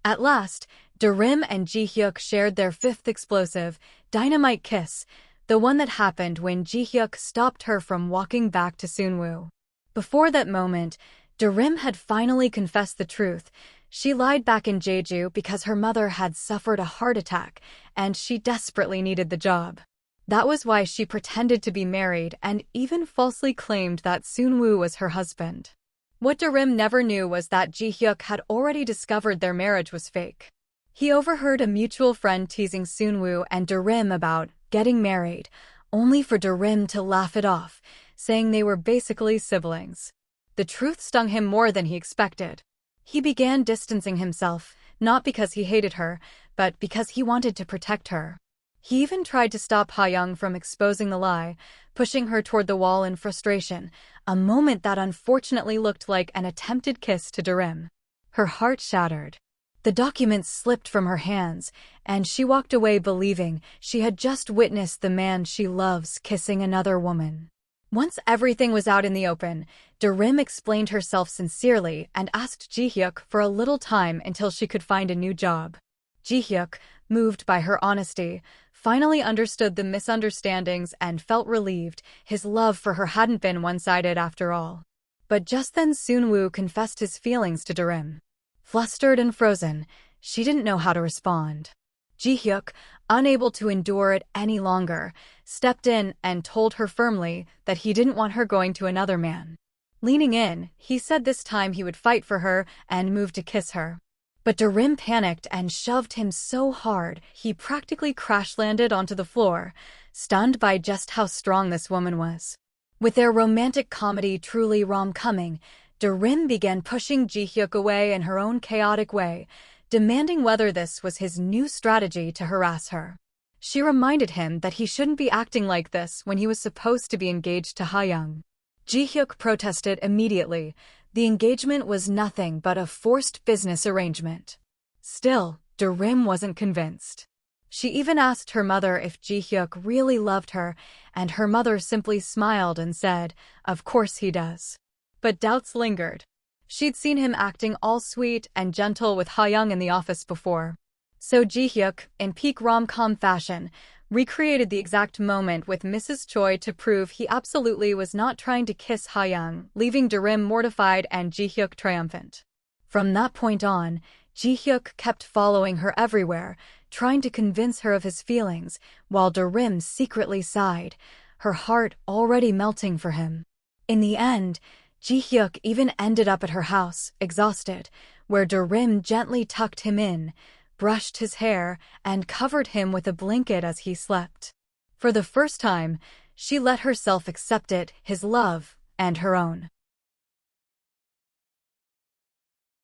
At last, Darim and Ji-Hyuk shared their fifth explosive, Dynamite kiss, the one that happened when Ji-Hyuk stopped her from walking back to Sunwoo. Before that moment, Darim had finally confessed the truth. She lied back in Jeju because her mother had suffered a heart attack, and she desperately needed the job. That was why she pretended to be married and even falsely claimed that Sunwoo was her husband. What Darim never knew was that Ji-Hyuk had already discovered their marriage was fake. He overheard a mutual friend teasing Sunwoo and Darim about getting married, only for Darim to laugh it off, saying they were basically siblings. The truth stung him more than he expected. He began distancing himself, not because he hated her, but because he wanted to protect her. He even tried to stop Ha-young from exposing the lie, pushing her toward the wall in frustration, a moment that unfortunately looked like an attempted kiss to Darim. Her heart shattered. The documents slipped from her hands, and she walked away believing she had just witnessed the man she loves kissing another woman. Once everything was out in the open, Darim explained herself sincerely and asked Ji-Hyuk for a little time until she could find a new job. Ji-Hyuk, moved by her honesty, finally understood the misunderstandings and felt relieved. His love for her hadn't been one-sided after all. But just then Sunwoo confessed his feelings to Darim. Flustered and frozen, she didn't know how to respond. Ji-Hyuk, unable to endure it any longer, stepped in and told her firmly that he didn't want her going to another man. Leaning in, he said this time he would fight for her and move to kiss her. But Darim panicked and shoved him so hard he practically crash-landed onto the floor, stunned by just how strong this woman was. With their romantic comedy truly rom-comming, Darim began pushing Ji-Hyuk away in her own chaotic way, demanding whether this was his new strategy to harass her. She reminded him that he shouldn't be acting like this when he was supposed to be engaged to Ha-young. Ji-Hyuk protested immediately. The engagement was nothing but a forced business arrangement. Still, Darim wasn't convinced. She even asked her mother if Ji-Hyuk really loved her, and her mother simply smiled and said, "Of course he does." But doubts lingered. She'd seen him acting all sweet and gentle with Ha-young in the office before. So Ji-Hyuk, in peak rom-com fashion, recreated the exact moment with Mrs. Choi to prove he absolutely was not trying to kiss Ha-young, leaving Darim mortified and Ji-Hyuk triumphant. From that point on, Ji-Hyuk kept following her everywhere, trying to convince her of his feelings, while Darim secretly sighed, her heart already melting for him. In the end, Ji-Hyuk even ended up at her house, exhausted, where Darim gently tucked him in, brushed his hair, and covered him with a blanket as he slept. For the first time, she let herself accept it, his love, and her own.